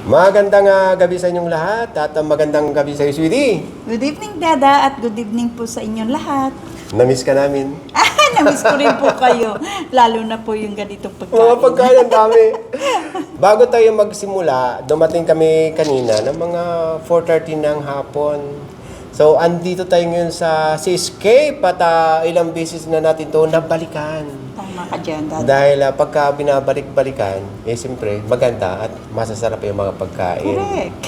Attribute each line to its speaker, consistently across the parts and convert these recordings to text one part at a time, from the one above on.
Speaker 1: Magandang gabi sa inyong lahat at magandang gabi sa iyo, sweetie.
Speaker 2: Good evening, Dada, at good evening po sa inyong lahat.
Speaker 1: Namiss ka namin.
Speaker 2: Namiss ko rin po kayo, lalo na po yung ganitong pagkain.
Speaker 1: Mga pagkain, ang dami. Bago tayo magsimula, dumating kami kanina ng mga 4:30 ng hapon. So, andito tayo ngayon sa Seascape at ilang beses na natin to nabalikan.
Speaker 2: Tama ka dyan, Dada.
Speaker 1: Dahil pagka binabalik-balikan, siyempre, maganda at masasarap yung mga pagkain.
Speaker 2: Correct.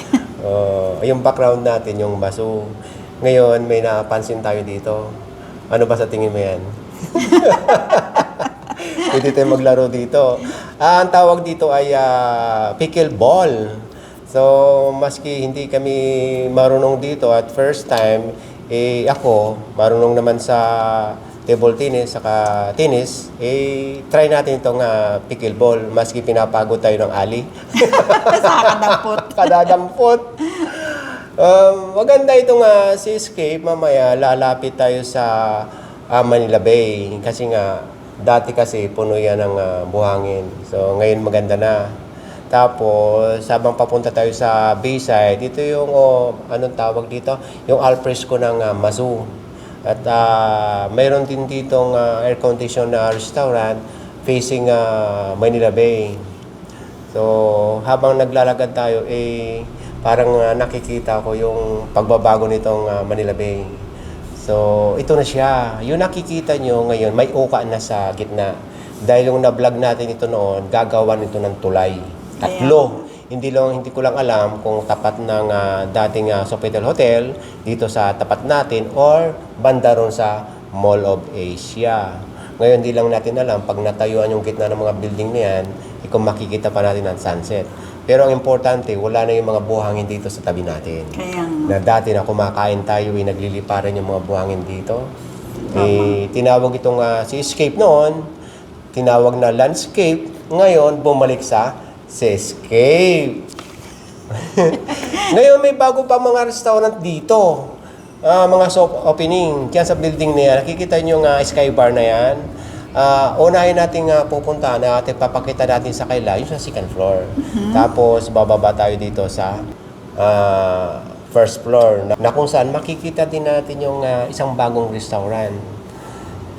Speaker 1: Yung background natin, yung baso. Ngayon, may napansin tayo dito. Ano ba sa tingin mo yan? Pwede tayo maglaro dito. Ang tawag dito ay pickleball. So, maski hindi kami marunong dito at first time, ako, marunong naman sa table tennis, saka tennis, try natin itong pickleball, maski pinapagod tayo ng ali.
Speaker 2: Sa kadampot.
Speaker 1: Kadadampot. Maganda itong Seascape. Mamaya lalapit tayo sa Manila Bay. Kasi nga, dati kasi puno yan ng buhangin. So, ngayon maganda na. Tapos, habang papunta tayo sa Bayside, ito yung, anong tawag dito? Yung alfresco ng Mazu. At mayroon din ditong air-conditioned na restaurant facing Manila Bay. So, habang naglalakad tayo, parang nakikita ko yung pagbabago nitong Manila Bay. So, ito na siya. Yung nakikita nyo ngayon, may uka na sa gitna. Dahil yung na-vlog natin ito noon, gagawa nito ng tulay. Tatlo. Hindi ko lang alam kung tapat ng dating Sofitel Hotel dito sa tapat natin or banda ron sa Mall of Asia. Ngayon, hindi lang natin alam pag natayuan yung gitna ng mga building na yan, kung makikita pa natin ang sunset. Pero ang importante, wala na yung mga buhangin dito sa tabi natin.
Speaker 2: Kaya
Speaker 1: Na dati na kumakain tayo, nagliliparan yung mga buhangin dito. Tinawag itong Seascape noon, tinawag na landscape, ngayon bumalik sa Seascape. Ngayon may bago pa mga restaurant dito. Mga soft opening. Diyan sa building na yan, nakikita nyo yung sky bar na yan. Unahin natin pupunta na ating papakita natin sa kaila, yung sa second floor. Tapos bababa tayo dito sa first floor na kung saan makikita din natin yung isang bagong restaurant.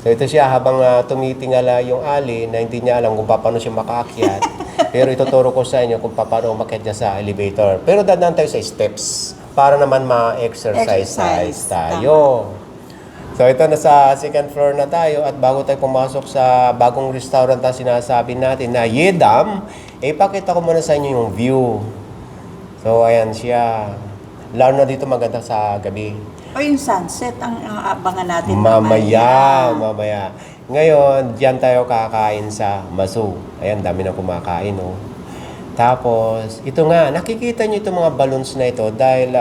Speaker 1: So ito siya habang tumitingala yung ali na hindi niya alam kung paano siya makaakyat. Pero ituturo ko sa inyo kung paano umakyat niya sa elevator. Pero dadaan tayo sa steps para naman ma-exercise tayo. So ito na sa second floor na tayo at bago tayo pumasok sa bagong restaurant na sinasabi natin na Yedam, ipakita ko muna sa inyo yung view. So ayan siya. Lalo na dito maganda sa gabi.
Speaker 2: O yung sunset, ang abangan natin
Speaker 1: Mamaya. Ngayon, diyan tayo kakain sa Mazu. Ayan, dami na kumakain, oh. Tapos, ito nga, nakikita nyo itong mga balloons na ito dahil,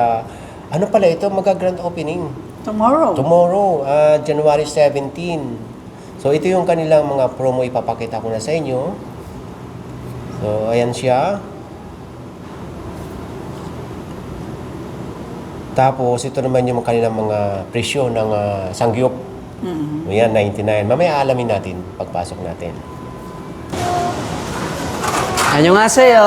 Speaker 1: ano pala ito, mag-grand opening.
Speaker 2: Tomorrow,
Speaker 1: January 17. So, ito yung kanilang mga promo, ipapakita ko na sa inyo. So, ayan siya. Tapos, ito naman yung kanilang mga presyo ng sangyup. Ayan, 99. Mamaya alamin natin pagpasok natin.
Speaker 3: 안녕하세요.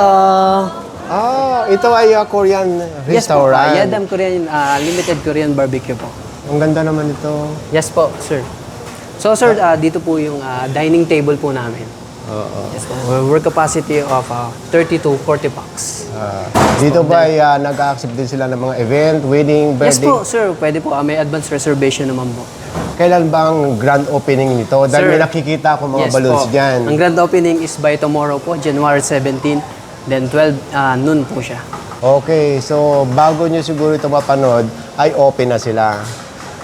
Speaker 1: Ito ay Korean restaurant.
Speaker 3: Yes po, Yedam Korean, Limited Korean Barbecue po.
Speaker 1: Ang ganda naman ito.
Speaker 3: Yes po, sir. So sir, dito po yung dining table po namin. Yes po. We're capacity of 30 to 40 packs.
Speaker 1: Dito ba ay nag-accept din sila ng mga event, wedding,
Speaker 3: Yes
Speaker 1: birthday?
Speaker 3: po, sir. Pwede po. May advance reservation naman po.
Speaker 1: Kailan ba ang grand opening nito? Dahil
Speaker 3: Sir,
Speaker 1: may nakikita ako mga
Speaker 3: yes
Speaker 1: balloons
Speaker 3: po.
Speaker 1: dyan.
Speaker 3: Ang grand opening is by tomorrow po, January 17. Then 12 noon po siya.
Speaker 1: Okay, so bago nyo siguro ito mapanood, ay open na sila.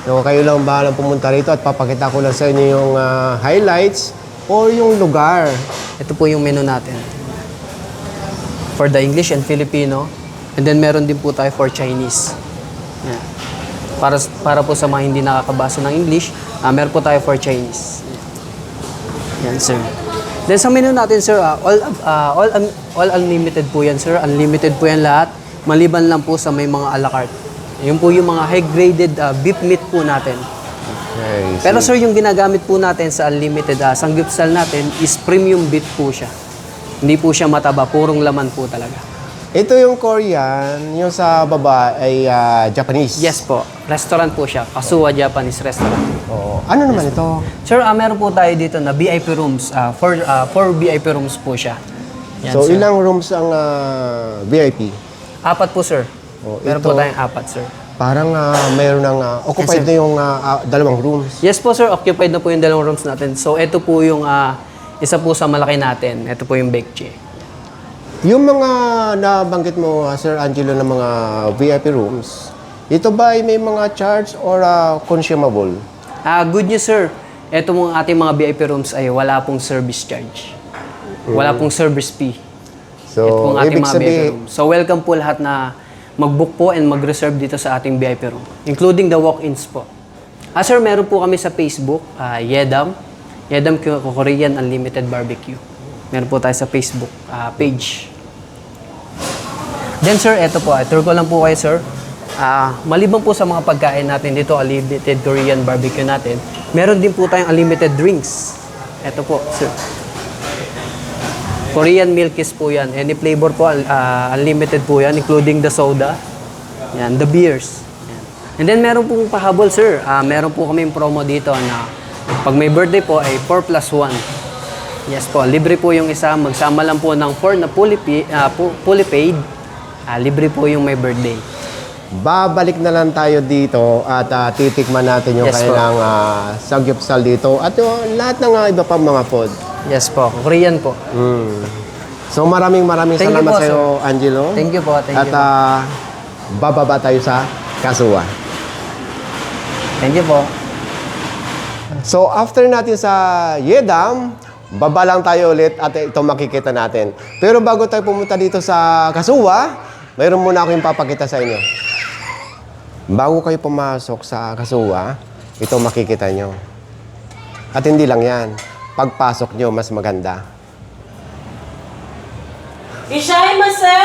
Speaker 1: So kayo lang bahalang pumunta rito at papakita ko lang sa inyo yung highlights or yung lugar.
Speaker 3: Ito po yung menu natin. For the English and Filipino. And then meron din po tayo for Chinese. Yan. Para po sa mga hindi nakakabasa ng English, meron po tayo for Chinese. Yan, sir. Then sa menu natin, sir, all unlimited po yan, sir. Unlimited po yan lahat. Maliban lang po sa may mga a la carte. Yun po yung mga high-graded beef meat po natin.
Speaker 1: Okay,
Speaker 3: Pero sir, yung ginagamit po natin sa unlimited sanggupsal natin is premium beef po siya. Hindi po siya mataba, purong laman po talaga.
Speaker 1: Ito yung Korean, yung sa baba ay Japanese.
Speaker 3: Yes po. Restaurant po siya. Kasuwa Japanese restaurant.
Speaker 1: Oo. Ano naman ito?
Speaker 3: Sir, meron po tayo dito na VIP rooms. Four VIP rooms po siya. Yan,
Speaker 1: So,
Speaker 3: sir.
Speaker 1: ilang rooms ang VIP?
Speaker 3: 4 po, sir.
Speaker 1: Oh,
Speaker 3: Meron
Speaker 1: ito.
Speaker 3: po tayong 4, sir.
Speaker 1: Parang mayroon ng occupied
Speaker 3: Yes, sir.
Speaker 1: na yung 2 rooms.
Speaker 3: Yes po, sir. Occupied na po yung 2 rooms natin. So, ito po yung isa po sa malaki natin. Ito po yung Baekje.
Speaker 1: Yung mga nabanggit mo, Sir Angelo, ng mga VIP rooms, ito ba ay may mga charge or consumable?
Speaker 3: Good news, sir. Ito mong ating mga VIP rooms ay wala pong service charge. Wala pong service fee.
Speaker 1: So,
Speaker 3: Ito pong ating
Speaker 1: ibig
Speaker 3: mga VIP
Speaker 1: sabihin,
Speaker 3: rooms. So, welcome po lahat na mag-book po and mag-reserve dito sa ating VIP room. Including the walk-ins po. Sir, meron po kami sa Facebook, Yedam. Yedam Korean Unlimited Barbecue. Meron po tayo sa Facebook page. Then sir, eto po, tour ko lang po kayo sir. Maliban po sa mga pagkain natin dito, unlimited Korean barbecue natin, meron din po tayong unlimited drinks. Eto po, sir. Korean milk is po yan. Any flavor po, unlimited po yan, including the soda. Yan, the beers. Yan. And then meron pong pahabol, sir. Meron po kaming promo dito na pag may birthday po ay 4 plus 1. Yes po, libre po yung isa. Magsama lang po ng 4 na fully paid. Libre po yung may birthday.
Speaker 1: babalik na lang tayo dito at titikman natin yung
Speaker 3: Yes, po.
Speaker 1: kailang sagyupsal dito at yung lahat ng iba pang mga food.
Speaker 3: Yes po, Korean po.
Speaker 1: So maraming
Speaker 3: Thank you
Speaker 1: salamat
Speaker 3: po,
Speaker 1: sa iyo, Angelo.
Speaker 3: Thank you po, thank
Speaker 1: at
Speaker 3: you.
Speaker 1: bababa tayo sa Kasuwa.
Speaker 3: Thank you po.
Speaker 1: So after natin sa Yedam, baba lang tayo ulit at ito makikita natin. Pero bago tayo pumunta dito sa Kasuwa, mayroon muna ako yung papakita sa inyo. Bago kayo pumasok sa Kasuwa, ito makikita nyo. At hindi lang yan. Pagpasok nyo, mas maganda.
Speaker 4: Ishaimase!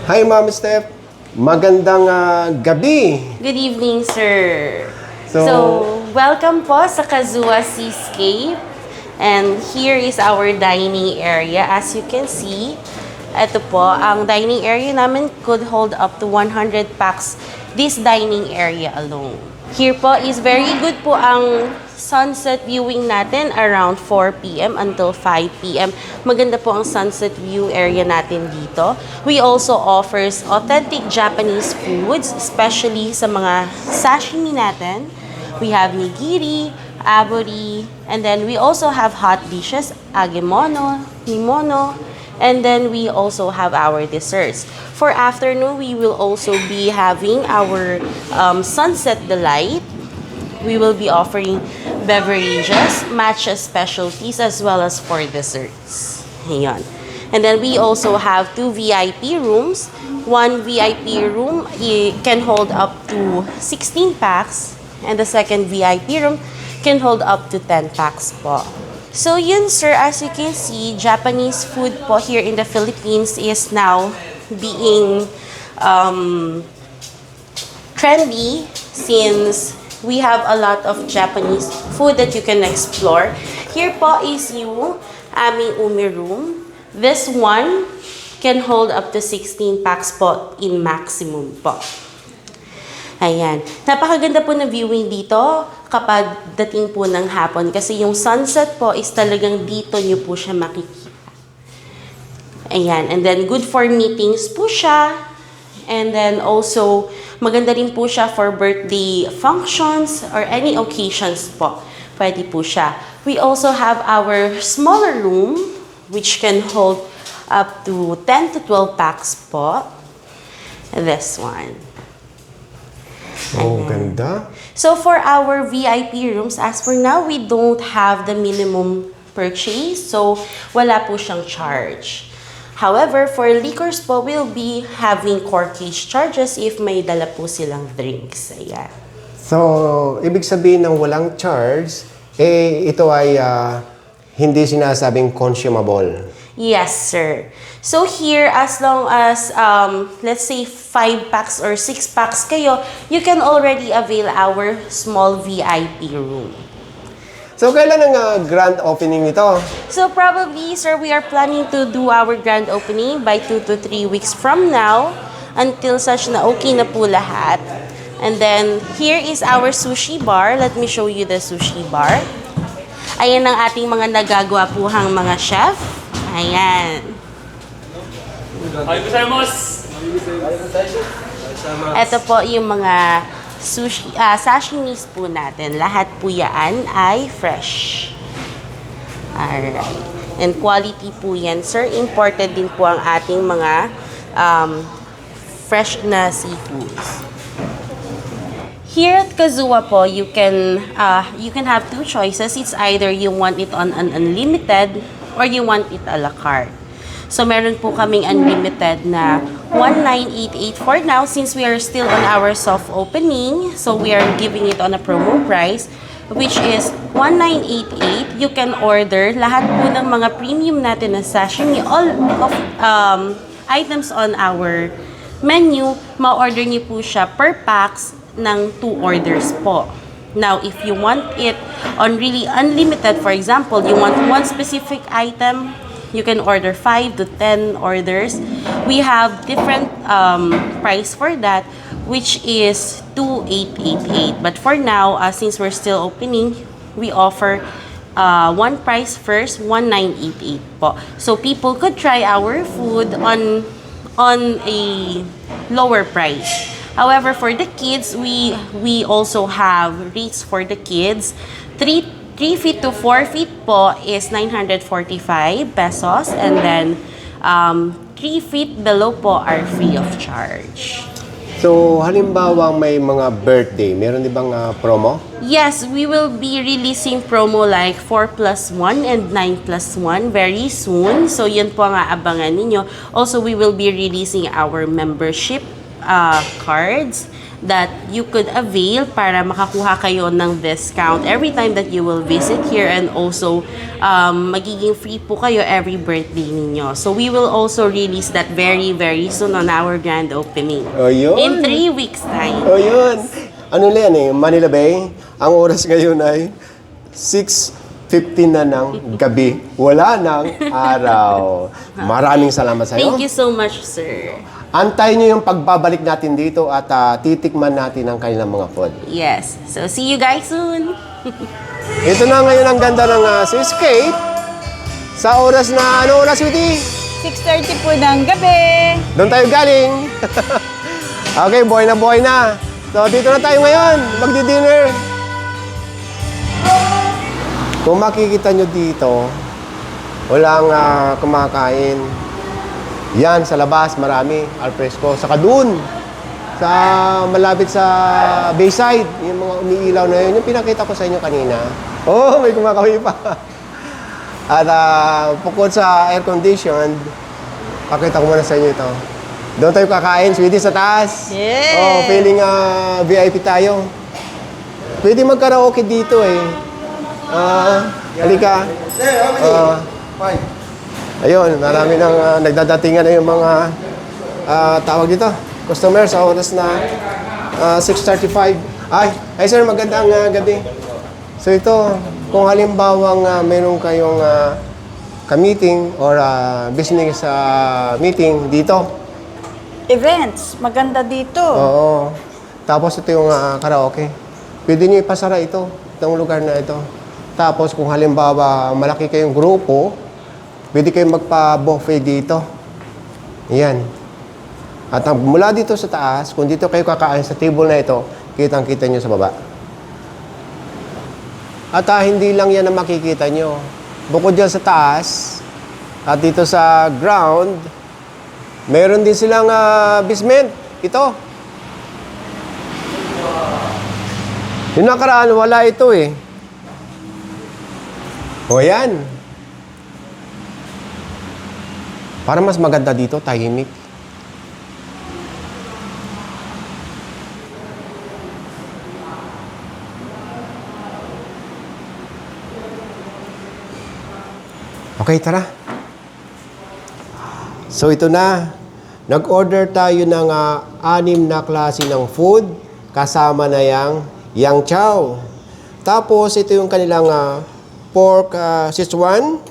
Speaker 1: Hi, Ma'am Steph. Magandang gabi.
Speaker 4: Good evening, sir.
Speaker 1: So-
Speaker 4: So, welcome po sa Kazua Seascape. And here is our dining area. As you can see, ito po, ang dining area namin could hold up to 100 packs. This dining area alone. Here po is very good po ang sunset viewing natin around 4 p.m. until 5 p.m. Maganda po ang sunset view area natin dito. We also offers authentic Japanese foods, especially sa mga sashimi natin. We have nigiri, aburi, and then we also have hot dishes, agemono, nimono, and then we also have our desserts. For afternoon, we will also be having our sunset delight. We will be offering beverages, matcha specialties, as well as for desserts. Ayan. And then we also have 2 VIP rooms. One VIP room can hold up to 16 packs, and the second VIP room can hold up to 10 packs po. So yun sir, as you can see, Japanese food po here in the Philippines is now being trendy since we have a lot of Japanese food that you can explore. Here po is yung aming umi room. This one can hold up to 16 packs po in maximum po. Ayan. Napakaganda po na viewing dito kapag dating po ng hapon kasi yung sunset po is talagang dito nyo po siya makikita. Ayan. And then good for meetings po siya. And then also, maganda rin po siya for birthday functions or any occasions po. Pwede po siya. We also have our smaller room which can hold up to 10 to 12 packs po. This one.
Speaker 1: Oh, ganda.
Speaker 4: So for our VIP rooms, as for now, we don't have the minimum purchase. So wala po siyang charge. However, for liquors po, we'll be having corkage charges if may dala po silang drinks. Ayan.
Speaker 1: So, ibig sabihin ng walang charge, ito ay hindi sinasabing consumable.
Speaker 4: Yes, sir. So here, as long as, let's say, 5 packs or 6 packs kayo, you can already avail our small VIP room.
Speaker 1: So, kailan ang grand opening nito?
Speaker 4: So probably, sir, we are planning to do our grand opening by 2 to 3 weeks from now until such na okay na po lahat. And then, here is our sushi bar. Let me show you the sushi bar. Ayan ang ating mga nagagawa puhang mga chef. Ayan. Ito po yung mga sushi, sashimis po natin. Lahat po yan ay fresh. Alright. And quality po yan, sir. Imported din po ang ating mga fresh na seafoods. Here at Kazuwa po, you can have two choices. It's either you want it on an unlimited or you want it a la carte. So meron po kaming unlimited na 1988 for now since we are still on our soft opening. So we are giving it on a promo price which is 1988. You can order lahat po ng mga premium natin na sashimi, all of items on our menu, ma-order niyo po siya per packs ng 2 orders po. Now, if you want it on really unlimited, for example, you want one specific item, you can order 5 to 10 orders. We have different price for that, which is 2,888. But for now, since we're still opening, we offer one price first, 1,988 po. So people could try our food on a lower price. However, for the kids, we also have rates for the kids. 3 feet to 4 feet po is 945 pesos. And then, 3 feet below po are free of charge.
Speaker 1: So, halimbawa may mga birthday, meron di bang promo?
Speaker 4: Yes, we will be releasing promo like 4+1 and 9+1 very soon. So, yun po ang aabangan ninyo. Also, we will be releasing our membership cards that you could avail para makakuha kayo ng discount every time that you will visit here, and also magiging free po kayo every birthday ninyo. So we will also release that very very soon on our grand opening.
Speaker 1: Oh, yun.
Speaker 4: In 3 weeks time.
Speaker 1: Oh, yun. Ano na yan eh, Manila Bay. Ang oras ngayon ay 6:15 na ng gabi. Wala ng araw. Maraming salamat sa iyo.
Speaker 4: Thank you so much, sir.
Speaker 1: Antayin niyo yung pagbabalik natin dito at titikman natin ang kanilang mga food.
Speaker 4: Yes. So see you guys soon.
Speaker 1: Ito na ngayon ang ganda ng seascape. Sa oras na, ano oras, sweetie?
Speaker 2: 6:30 po ng gabi.
Speaker 1: Doon tayo galing. Okay, buhay na. So, dito na tayo ngayon. Magdi-dinner. Kung makikita nyo dito, walang kumakain. Yan, sa labas, marami. Alfresco. Saka doon, sa malapit sa Bayside, yung mga umiilaw na yun, yung pinakita ko sa inyo kanina. Oh, may kumakawi pa. At bukod sa air-conditioned, pakita ko muna sa inyo ito. Doon tayo kakain, sweetie, sa taas.
Speaker 2: Yeah.
Speaker 1: Oh, feeling VIP tayo. Pwede mag-karaoke dito eh. Halika. Ayun, marami nang nagdadatingan na yung mga tawag dito, customer sa oras na 6:35. Ay, sir, magandang gabi. So ito, kung halimbawang meron kayong ka-meeting or business meeting dito.
Speaker 2: Events, maganda dito.
Speaker 1: Oo. Tapos ito yung karaoke. Pwede nyo ipasara itong lugar na ito. Tapos kung halimbawa malaki kayong grupo, pwede kayong magpa-buffet dito. Ayan. At mula dito sa taas, kung dito kayo kakain sa table na ito, kitang-kita nyo sa baba. At hindi lang yan ang makikita nyo. Bukod dyan sa taas, at dito sa ground, meron din silang basement. Ito. Yung nakaraan, wala ito eh. O yan. Para mas maganda dito, tahimik. Okay, tara. So ito na. Nag-order tayo ng 6 na klase ng food kasama na yang chow. Tapos, ito yung kanilang pork Sichuan.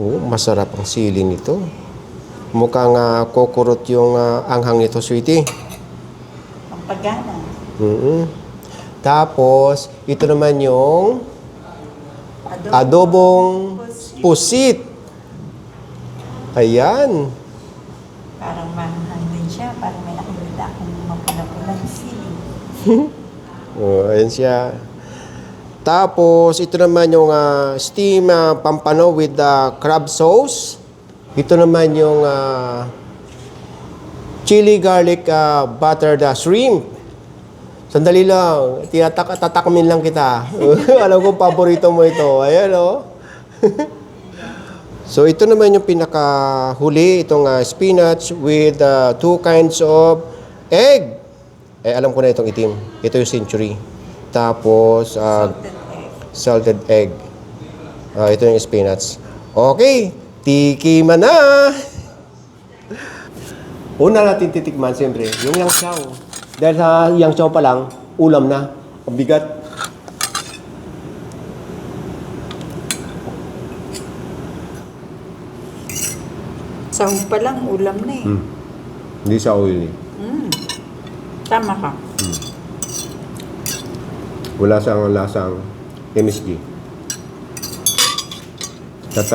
Speaker 1: Oh, masarap ang sili nito. Mukhang kukurot yung anghang nito, sweetie.
Speaker 2: Pampagana.
Speaker 1: Tapos, ito naman yung adobong pusit. Ayan.
Speaker 2: Parang manghang din siya. Parang may nakikita akong mapula-pulang sili.
Speaker 1: Oh, ayan siya. Tapos, ito naman yung steam pampano with crab sauce. Ito naman yung chili garlic buttered shrimp. Sandali lang, tatakmin lang kita. Alam ko, paborito mo ito. Ayan, oh. So, ito naman yung pinakahuli, itong spinach with 2 kinds of egg. Alam ko na itong itim. Ito yung century. Tapos, salted egg. Ito yung spinach. Okay, tikiman na! Una natin titikman, siyempre, yung yang chow. Dahil sa yang chow pa lang, ulam na. Ang bigat.
Speaker 2: Sahog pa lang, ulam na eh.
Speaker 1: Hindi siya oily.
Speaker 2: Tama ka.
Speaker 1: Wala siyang lasang MSG. At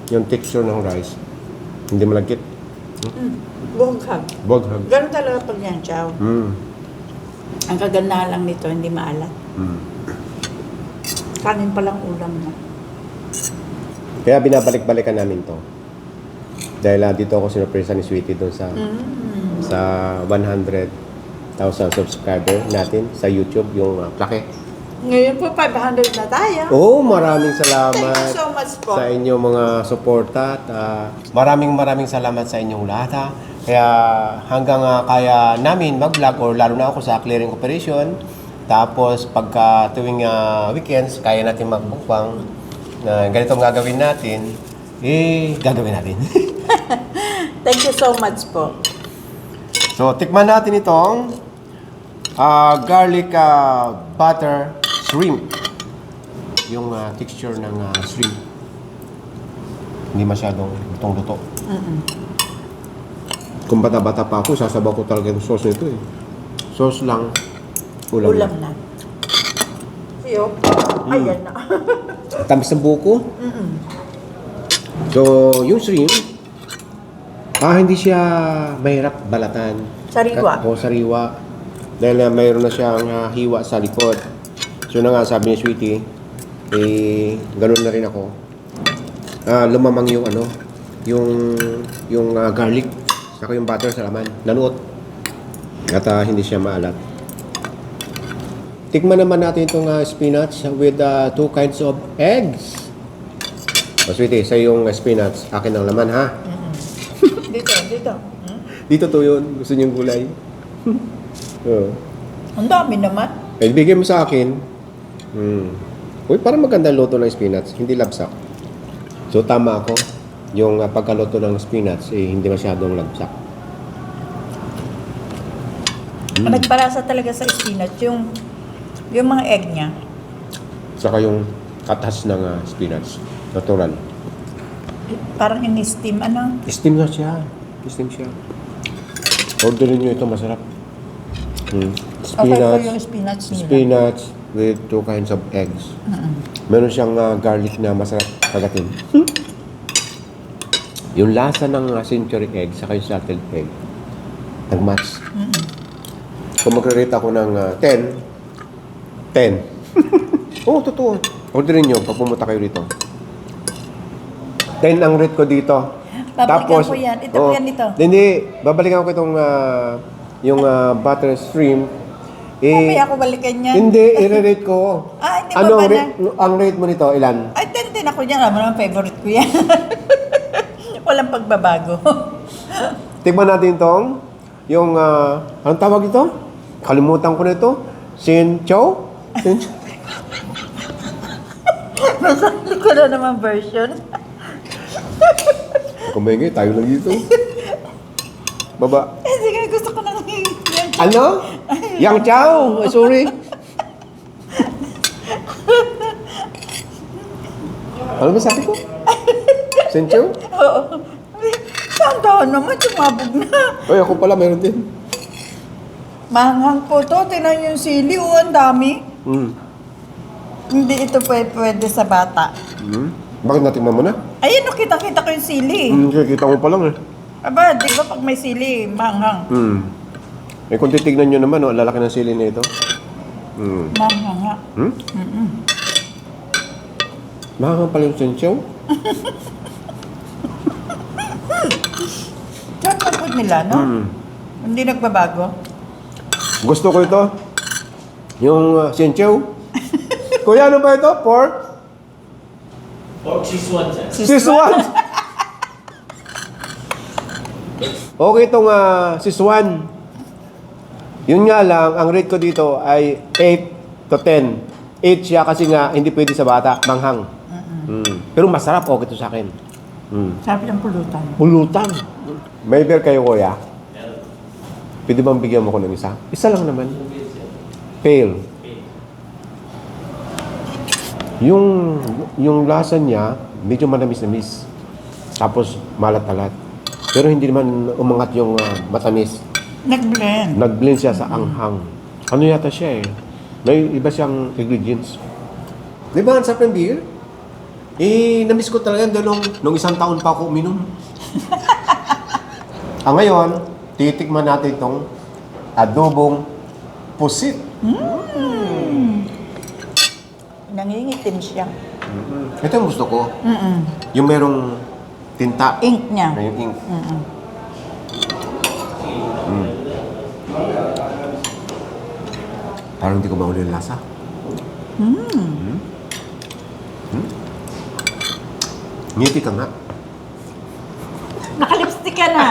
Speaker 1: yung texture ng rice, hindi malagkit.
Speaker 2: Bughag.
Speaker 1: Bughag.
Speaker 2: Ganun talaga pag yan, chow. Ang kagandahan lang nito, hindi maalat. Kanin pa lang ulam na.
Speaker 1: Kaya binabalik-balikan namin to. Dahil dito ako sinurpresa ni Sweetie doon sa 100,000 subscriber natin sa YouTube, yung plaque.
Speaker 2: Ngayon po, 500 na tayo.
Speaker 1: Oh, maraming salamat.
Speaker 2: Thank you so much po.
Speaker 1: Sa inyong mga suporta at maraming salamat sa inyong lahat. Kaya hanggang kaya namin mag-vlog or lalo na ako sa clearing operation. Tapos pagka tuwing weekends, kaya natin magbukbang. Ganito ang gagawin natin. Gagawin natin.
Speaker 2: Thank you so much po.
Speaker 1: So, tikman natin itong garlic butter shrimp. Yung texture ng shrimp. Hindi masyadong lutong-luto. Kung bata-bata pa ako, sasabaw ko talaga yung sauce nito eh. Sauce lang, ulam
Speaker 2: Ulam na. Iyo. Ayan na.
Speaker 1: Tamis ng buko. So, yung shrimp, hindi siya mahirap balatan.
Speaker 2: Sariwa.
Speaker 1: O sariwa. Dahil mayroon na siyang hiwa sa likod. So na nga, sabi ni Sweetie, ganun na rin ako. Lumamang yung yung garlic, saka yung butter sa laman, nanuot. At hindi siya maalat. Tikman naman natin itong spinach with 2 kinds of eggs. Sweetie, sa yung spinach, akin ang laman, ha?
Speaker 2: Dito.
Speaker 1: Dito to yun. Gusto niyong gulay.
Speaker 2: Ang dami naman.
Speaker 1: Bigay mo sa akin. Uy, parang maganda luto ng spinach. Hindi labsak. So, tama ako. Yung pagkaluto ng spinach, hindi masyadong labsak.
Speaker 2: Ang nagparasa talaga sa spinach, yung mga egg niya.
Speaker 1: Saka yung katas ng spinach. Natural.
Speaker 2: Parang in-steam,
Speaker 1: Steam na siya. Steam siya. Orderin nyo ito, masarap.
Speaker 2: Okay po yung spinach nila.
Speaker 1: Spinach with 2 kinds of eggs. Meron siyang garlic na masarap kagatin. Yung lasa ng century egg saka yung salted egg, nag-match. Kung magre-rate ako ng 10. Oo, totoo. Orderin nyo pag pumunta kayo dito. 10 ang rate ko dito.
Speaker 2: Babalikan ko yan. Ito po yan ito.
Speaker 1: Hindi, babalikan ko itong yung butter shrimp.
Speaker 2: Mamaya ako balikan yan.
Speaker 1: Hindi, i-rate ko.
Speaker 2: Hindi
Speaker 1: Ano
Speaker 2: ba
Speaker 1: ang rate mo nito? Ilan?
Speaker 2: Ay, 10 ako dyan. Alam mo naman, favorite ko yan. Walang pagbabago.
Speaker 1: Tignan natin itong yung, anong tawag ito? Kalimutan ko na ito. Sin-chow?
Speaker 2: Masali ko na naman version.
Speaker 1: Kumengay, tayo lang dito. Baba.
Speaker 2: Sige, gusto ko na yan.
Speaker 1: Ano? Yang chow. Sorry. Ano ba sabi ko? Sencho?
Speaker 2: Oo. Tanda naman, sumabog na.
Speaker 1: Oy, ako pala meron din.
Speaker 2: Mahanghang po to. Tinan yung sili. Oh, ang dami.
Speaker 1: Hmm.
Speaker 2: Hindi ito pwede sa bata.
Speaker 1: Hmm. Bakit natin mo na?
Speaker 2: Ayun, no, kita-kita ko yung sili.
Speaker 1: Hmm, kita mo pa lang eh.
Speaker 2: Aba, di ba pag may sili, mahanghang.
Speaker 1: Hmm. Eh kung titignan nyo naman, oh, lalaki ng sili na ito. Hmm.
Speaker 2: Mahanghang nga.
Speaker 1: Hmm? Mahanga pala yung sencho.
Speaker 2: Sarap ng food nila, no?
Speaker 1: Hmm.
Speaker 2: Hindi nagbabago.
Speaker 1: Gusto ko ito. Yung sencho. Kuya, ano ba ito? Pork?
Speaker 5: Pork siswan, sir.
Speaker 1: Siswan! Okay itong siswan. Yun nga lang, ang rate ko dito ay 8 to 10. 8 siya kasi nga hindi pwede sa bata, manghang. Pero masarap, okay ito sa akin.
Speaker 2: Sabi ng pulutan.
Speaker 1: Pulutan. May beer kayo, kuya? Pwede bang bigyan mo ko ng isa? Isa lang naman. Pale. Yung lasa niya, medyo manamis-namis. Tapos malat-alat. Pero hindi naman umangat yung matamis.
Speaker 2: Nag-blend.
Speaker 1: Nag-blend siya sa anghang. Ano yata siya eh? May iba siyang ingredients. Di ba ang sarap ng beer? Eh, namiss ko talaga nung isang taon pa ako uminom. Ngayon, titikman natin itong adobong pusit.
Speaker 2: Nangingitim siya.
Speaker 1: Ito yung gusto ko. Yung merong tinta.
Speaker 2: Ink niya.
Speaker 1: Yung ink. Parang hindi ko mahuli yung lasa. Ngiti ka nga.
Speaker 2: Nakalipstick ka na.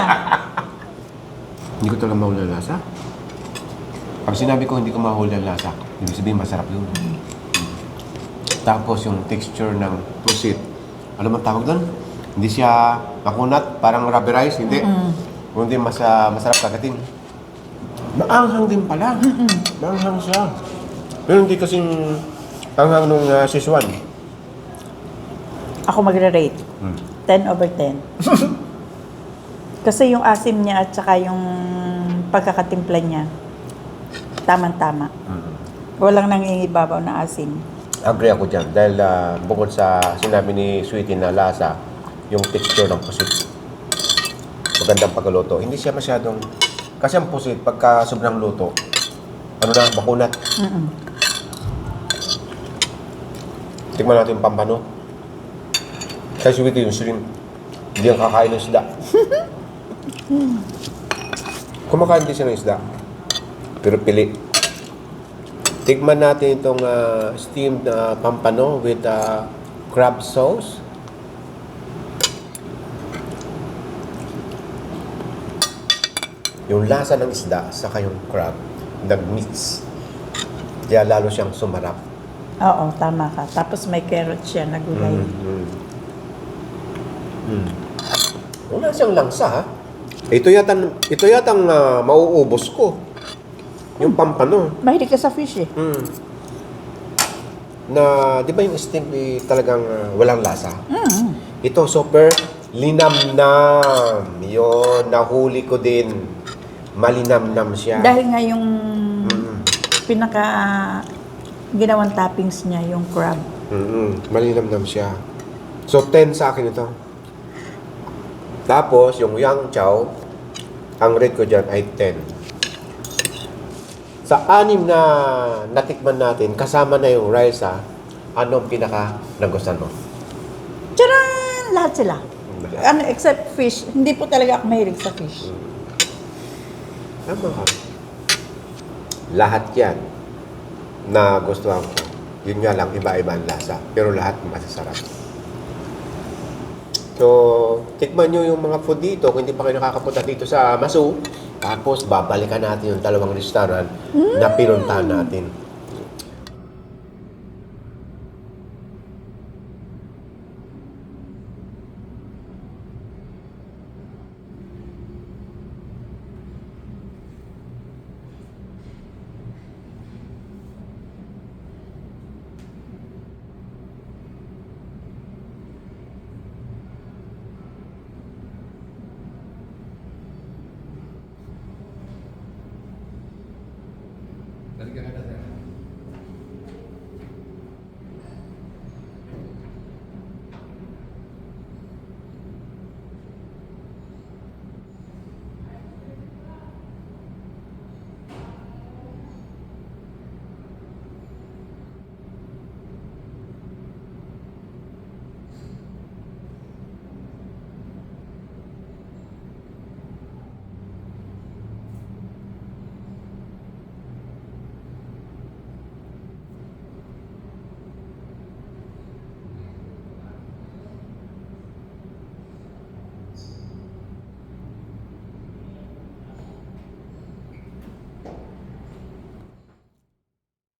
Speaker 1: Hindi ko talaga mahuli yung lasa. Pag sinabi ko hindi ko mahuli yung lasa, ibig sabihin masarap yun. Tapos yung texture ng pusit. Ano man tawag doon? Hindi siya makunat, parang rubberized, hindi. Kundi masarap kagatin. Maanghang din pala. Maanghang siya. Pero hindi kasing anghang nung Szechuan.
Speaker 2: Ako magre-rate. 10/10. Kasi yung asim niya at saka yung pagkakatimpla niya, tamang-tama. Walang nangingibabaw na asim.
Speaker 1: Agree ako dyan. Dahil bukod sa sinabi ni Sweetie na lasa, yung texture ng pusit. Magandang pagluto. Hindi siya masyadong... Kasi ang pusit, pagka sobrang luto, ano na, makunat. Tingnan natin yung pampano. Kaya Sweetie yung shrimp. Hindi ang kakain ng isda. Kumakain din siya ng isda. Pero pili. Tikman natin itong steamed pampano with crab sauce. Yung lasa ng isda saka yung crab nag-mix. Kaya lalo siyang sumarap.
Speaker 2: Oo, tama ka. Tapos may carrot siya na gulay.
Speaker 1: Wala siyang langsa ha. Ito yatang mauubos ko. Yung pampano.
Speaker 2: Mahilig ka sa fish eh.
Speaker 1: Na, di ba yung steam talagang walang lasa? Ito, super linamnam. Yun, nahuli ko din. Malinamnam siya.
Speaker 2: Dahil nga yung pinaka ginawang toppings niya, yung crab.
Speaker 1: Malinamnam siya. So, 10 sa akin ito. Tapos, yung yang chow, ang rate ko dyan ay 10. Sa 6 na natikman natin, kasama na yung rice anong pinaka nagustuhan mo?
Speaker 2: Tcharan! Lahat sila. Ano, except fish. Hindi po talaga ako mahilig sa fish.
Speaker 1: Tama ka. Lahat yan na gustuhan ko. Yun nga lang, iba-iba ang lasa. Pero lahat masasarap. So, tikman nyo yung mga food dito. Kung hindi pa kayo nakakapunta dito sa Masu, tapos babalikan natin yung 2 restaurant na pinuntahan natin.
Speaker 6: Balikan ka na.